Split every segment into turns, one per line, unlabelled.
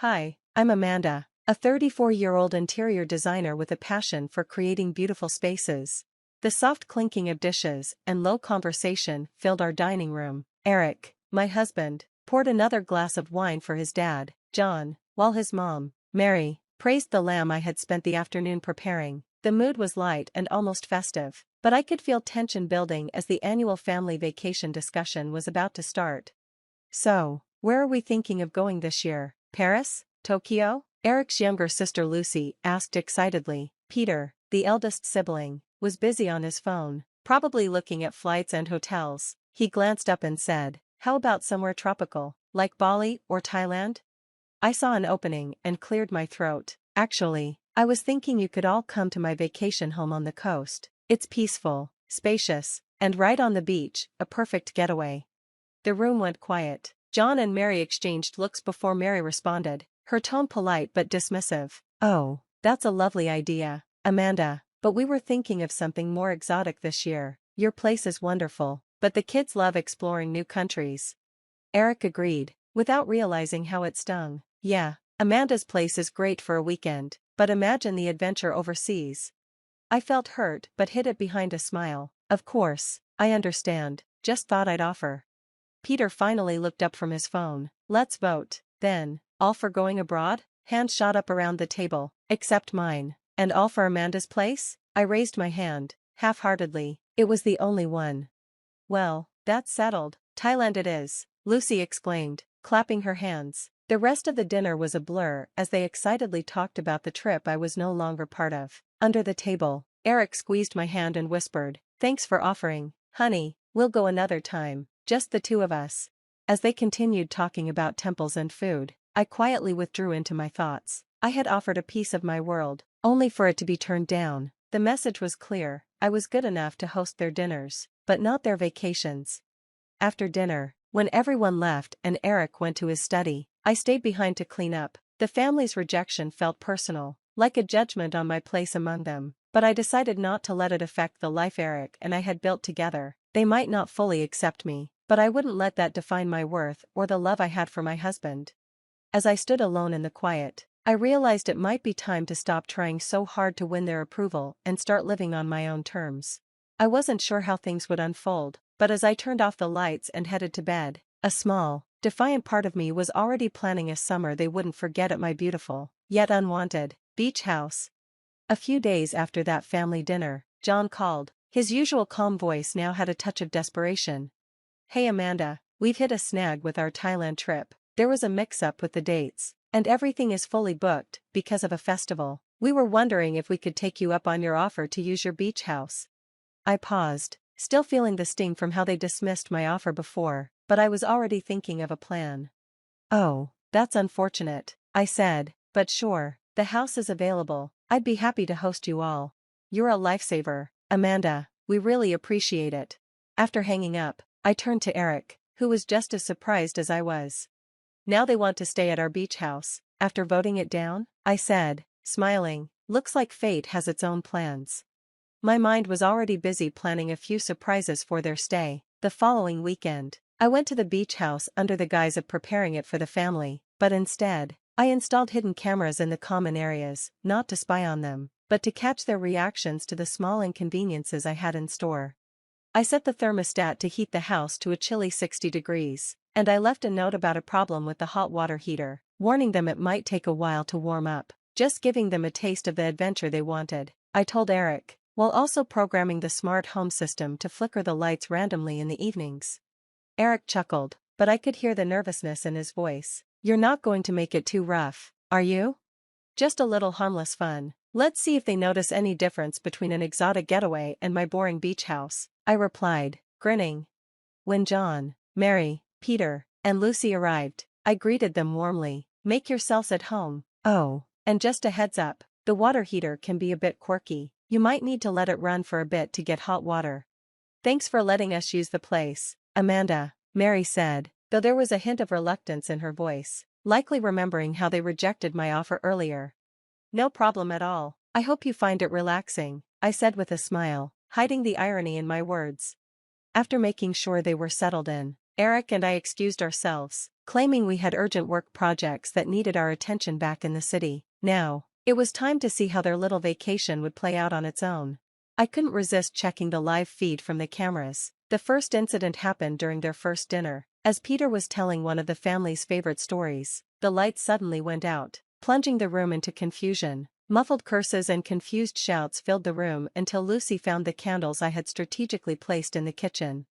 Hi, I'm Amanda, a 34-year-old interior designer with a passion for creating beautiful spaces. The soft clinking of dishes and low conversation filled our dining room. Eric, my husband, poured another glass of wine for his dad, John, while his mom, Mary, praised the lamb I had spent the afternoon preparing. The mood was light and almost festive, but I could feel tension building as the annual family vacation discussion was about to start. So, where are we thinking of going this year? Paris? Tokyo? Eric's younger sister Lucy asked excitedly. Peter, the eldest sibling, was busy on his phone, probably looking at flights and hotels. He glanced up and said, "How about somewhere tropical, like Bali or Thailand?" I saw an opening and cleared my throat. Actually, I was thinking you could all come to my vacation home on the coast. It's peaceful, spacious, and right on the beach, a perfect getaway. The room went quiet. John and Mary exchanged looks before Mary responded, her tone polite but dismissive. "Oh, that's a lovely idea, Amanda, but we were thinking of something more exotic this year. Your place is wonderful, but the kids love exploring new countries." Eric agreed, without realizing how it stung. "Yeah, Amanda's place is great for a weekend, but imagine the adventure overseas." I felt hurt but hid it behind a smile. "Of course, I understand, just thought I'd offer." Peter finally looked up from his phone. "Let's vote, then. All for going abroad?" Hands shot up around the table, except mine. "And all for Amanda's place?" I raised my hand, half-heartedly. It was the only one. "Well, that's settled. Thailand it is," Lucy exclaimed, clapping her hands. The rest of the dinner was a blur as they excitedly talked about the trip I was no longer part of. Under the table, Eric squeezed my hand and whispered, "Thanks for offering, honey, we'll go another time. Just the two of us." As they continued talking about temples and food, I quietly withdrew into my thoughts. I had offered a piece of my world, only for it to be turned down. The message was clear: I was good enough to host their dinners, but not their vacations. After dinner, when everyone left and Eric went to his study, I stayed behind to clean up. The family's rejection felt personal, like a judgment on my place among them, but I decided not to let it affect the life Eric and I had built together. They might not fully accept me, but I wouldn't let that define my worth or the love I had for my husband. As I stood alone in the quiet, I realized it might be time to stop trying so hard to win their approval and start living on my own terms. I wasn't sure how things would unfold, but as I turned off the lights and headed to bed, a small, defiant part of me was already planning a summer they wouldn't forget at my beautiful, yet unwanted, beach house. A few days after that family dinner, John called. His usual calm voice now had a touch of desperation. "Hey Amanda, we've hit a snag with our Thailand trip. There was a mix-up with the dates, and everything is fully booked because of a festival. We were wondering if we could take you up on your offer to use your beach house." I paused, still feeling the sting from how they dismissed my offer before, but I was already thinking of a plan. "Oh, that's unfortunate," I said, "but sure, the house is available. I'd be happy to host you all. You're a lifesaver, Amanda, we really appreciate it." After hanging up, I turned to Eric, who was just as surprised as I was. "Now they want to stay at our beach house, after voting it down?" I said, smiling. "Looks like fate has its own plans." My mind was already busy planning a few surprises for their stay. The following weekend, I went to the beach house under the guise of preparing it for the family, but instead, I installed hidden cameras in the common areas, not to spy on them, but to catch their reactions to the small inconveniences I had in store. I set the thermostat to heat the house to a chilly 60 degrees, and I left a note about a problem with the hot water heater, warning them it might take a while to warm up, just giving them a taste of the adventure they wanted. I told Eric, while also programming the smart home system to flicker the lights randomly in the evenings. Eric chuckled, but I could hear the nervousness in his voice. "You're not going to make it too rough, are you? Just a little harmless fun. Let's see if they notice any difference between an exotic getaway and my boring beach house," I replied, grinning. When John, Mary, Peter, and Lucy arrived, I greeted them warmly. "Make yourselves at home. Oh, and just a heads up, the water heater can be a bit quirky. You might need to let it run for a bit to get hot water." "Thanks for letting us use the place, Amanda," Mary said, though there was a hint of reluctance in her voice, likely remembering how they rejected my offer earlier. "No problem at all. I hope you find it relaxing," I said with a smile, hiding the irony in my words. After making sure they were settled in, Eric and I excused ourselves, claiming we had urgent work projects that needed our attention back in the city. Now, it was time to see how their little vacation would play out on its own. I couldn't resist checking the live feed from the cameras. The first incident happened during their first dinner. As Peter was telling one of the family's favorite stories, the lights suddenly went out, plunging the room into confusion. Muffled curses and confused shouts filled the room until Lucy found the candles I had strategically placed in the kitchen.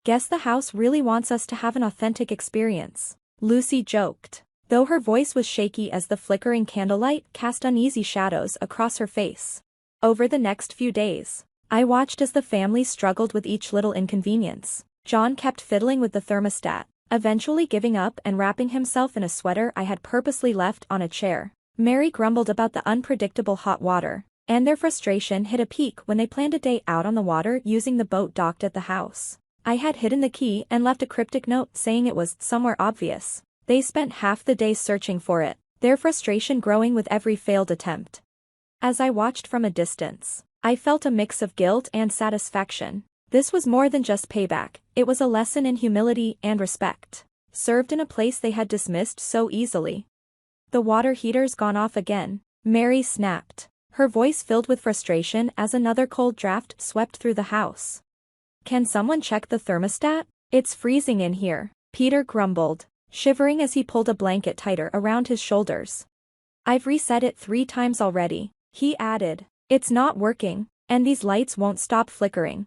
Guess the house really wants us to have an authentic experience, Lucy joked, though her voice was shaky as the flickering candlelight cast uneasy shadows across her face. Over the next few days, I watched as the family struggled with each little inconvenience. John kept fiddling with the thermostat, eventually giving up and wrapping himself in a sweater I had purposely left on a chair. Mary grumbled about the unpredictable hot water, and their frustration hit a peak when they planned a day out on the water using the boat docked at the house. I had hidden the key and left a cryptic note saying it was somewhere obvious. They spent half the day searching for it, their frustration growing with every failed attempt. As I watched from a distance, I felt a mix of guilt and satisfaction. This was more than just payback, it was a lesson in humility and respect, served in a place they had dismissed so easily. The water heater's gone off again, Mary snapped, her voice filled with frustration as another cold draft swept through the house. Can someone check the thermostat? It's freezing in here, Peter grumbled, shivering as he pulled a blanket tighter around his shoulders. I've reset it 3 times already, he added. It's not working, and these lights won't stop flickering.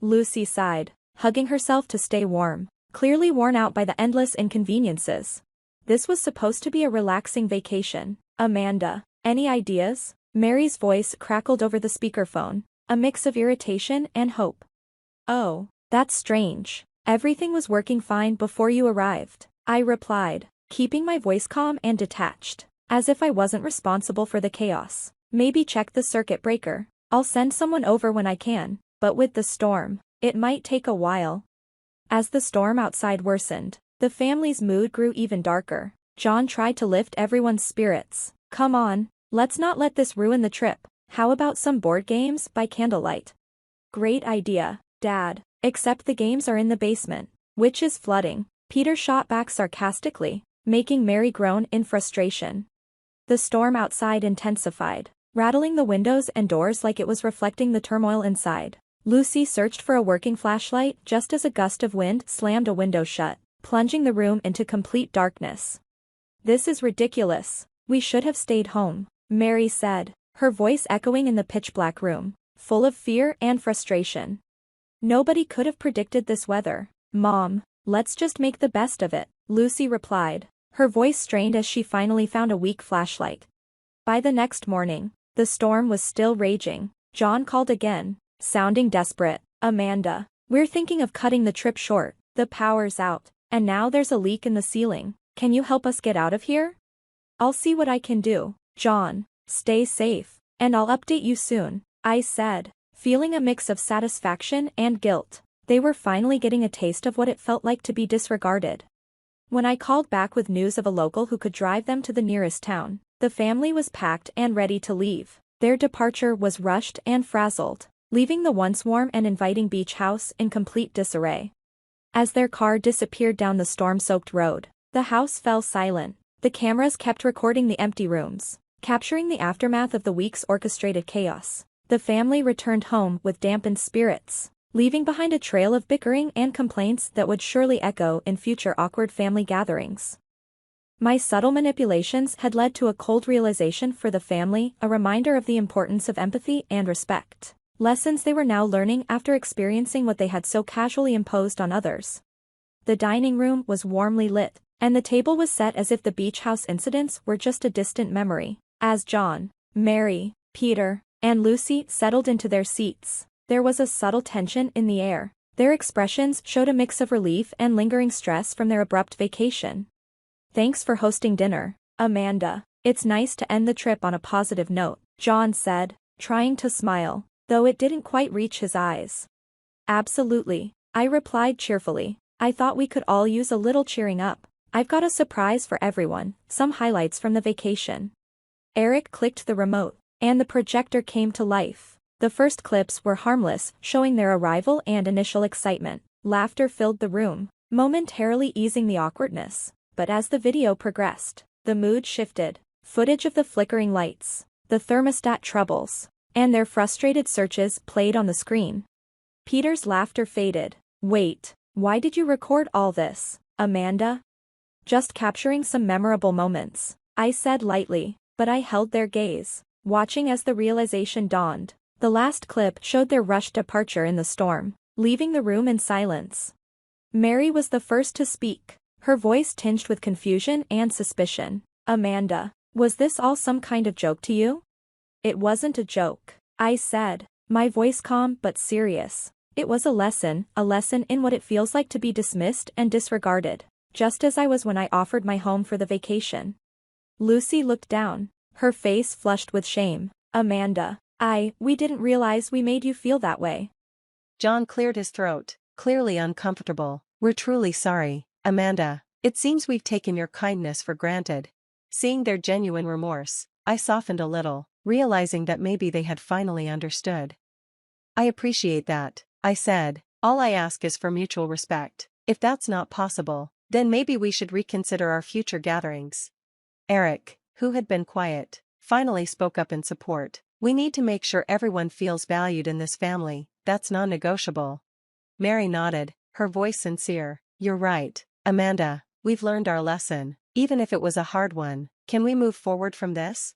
Lucy sighed, hugging herself to stay warm, clearly worn out by the endless inconveniences. This was supposed to be a relaxing vacation. Amanda, any ideas? Mary's voice crackled over the speakerphone, a mix of irritation and hope. Oh, that's strange. Everything was working fine before you arrived, I replied, keeping my voice calm and detached, as if I wasn't responsible for the chaos. Maybe check the circuit breaker. I'll send someone over when I can, but with the storm, it might take a while. As the storm outside worsened, the family's mood grew even darker. John tried to lift everyone's spirits. Come on, let's not let this ruin the trip. How about some board games by candlelight? Great idea, Dad, except the games are in the basement, which is flooding. Peter shot back sarcastically, making Mary groan in frustration. The storm outside intensified, rattling the windows and doors like it was reflecting the turmoil inside. Lucy searched for a working flashlight just as a gust of wind slammed a window shut, plunging the room into complete darkness. This is ridiculous. We should have stayed home, Mary said, her voice echoing in the pitch-black room, full of fear and frustration. Nobody could have predicted this weather. Mom, let's just make the best of it, Lucy replied, her voice strained as she finally found a weak flashlight. By the next morning, the storm was still raging. John called again, sounding desperate. Amanda, we're thinking of cutting the trip short. The power's out, and now there's a leak in the ceiling. Can you help us get out of here? I'll see what I can do. John, stay safe, and I'll update you soon, I said, feeling a mix of satisfaction and guilt. They were finally getting a taste of what it felt like to be disregarded. When I called back with news of a local who could drive them to the nearest town, the family was packed and ready to leave. Their departure was rushed and frazzled, leaving the once warm and inviting beach house in complete disarray. As their car disappeared down the storm-soaked road, the house fell silent. The cameras kept recording the empty rooms, capturing the aftermath of the week's orchestrated chaos. The family returned home with dampened spirits, leaving behind a trail of bickering and complaints that would surely echo in future awkward family gatherings. My subtle manipulations had led to a cold realization for the family, a reminder of the importance of empathy and respect. Lessons they were now learning after experiencing what they had so casually imposed on others. The dining room was warmly lit, and the table was set as if the beach house incidents were just a distant memory. As John, Mary, Peter, and Lucy settled into their seats, there was a subtle tension in the air. Their expressions showed a mix of relief and lingering stress from their abrupt vacation. Thanks for hosting dinner, Amanda. It's nice to end the trip on a positive note, John said, trying to smile, though it didn't quite reach his eyes. Absolutely, I replied cheerfully. I thought we could all use a little cheering up. I've got a surprise for everyone, some highlights from the vacation. Eric clicked the remote, and the projector came to life. The first clips were harmless, showing their arrival and initial excitement. Laughter filled the room, momentarily easing the awkwardness. But as the video progressed, the mood shifted. Footage of the flickering lights, the thermostat troubles, and their frustrated searches played on the screen. Peter's laughter faded. Wait, why did you record all this, Amanda? Just capturing some memorable moments, I said lightly, but I held their gaze, watching as the realization dawned. The last clip showed their rushed departure in the storm, leaving the room in silence. Mary was the first to speak, her voice tinged with confusion and suspicion. Amanda, was this all some kind of joke to you? It wasn't a joke, I said, my voice calm but serious. It was a lesson in what it feels like to be dismissed and disregarded, just as I was when I offered my home for the vacation. Lucy looked down, her face flushed with shame. Amanda, we didn't realize we made you feel that way.
John cleared his throat, clearly uncomfortable. We're truly sorry, Amanda. It seems we've taken your kindness for granted. Seeing their genuine remorse, I softened a little, realizing that maybe they had finally understood. I appreciate that, I said. All I ask is for mutual respect. If that's not possible, then maybe we should reconsider our future gatherings. Eric, who had been quiet, finally spoke up in support. We need to make sure everyone feels valued in this family, that's non-negotiable. Mary nodded, her voice sincere. You're right, Amanda, we've learned our lesson, even if it was a hard one. Can we move forward from this?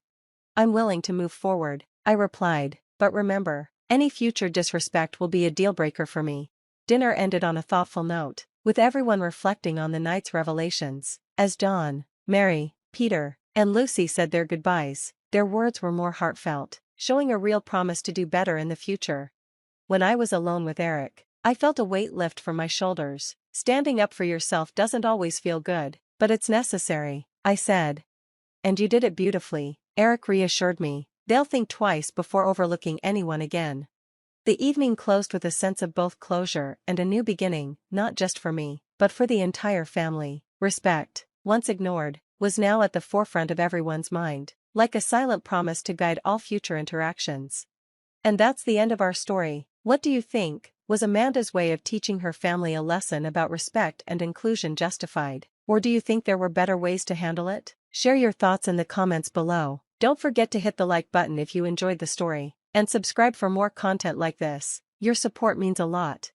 I'm willing to move forward, I replied, but remember, any future disrespect will be a deal-breaker for me. Dinner ended on a thoughtful note, with everyone reflecting on the night's revelations. As John, Mary, Peter, and Lucy said their goodbyes, their words were more heartfelt, showing a real promise to do better in the future. When I was alone with Eric, I felt a weight lift from my shoulders. Standing up for yourself doesn't always feel good, but it's necessary, I said. And you did it beautifully, Eric reassured me. They'll think twice before overlooking anyone again. The evening closed with a sense of both closure and a new beginning, not just for me, but for the entire family. Respect, once ignored, was now at the forefront of everyone's mind, like a silent promise to guide all future interactions. And that's the end of our story. What do you think? Was Amanda's way of teaching her family a lesson about respect and inclusion justified, or do you think there were better ways to handle it? Share your thoughts in the comments below. Don't forget to hit the like button if you enjoyed the story, and subscribe for more content like this. Your support means a lot.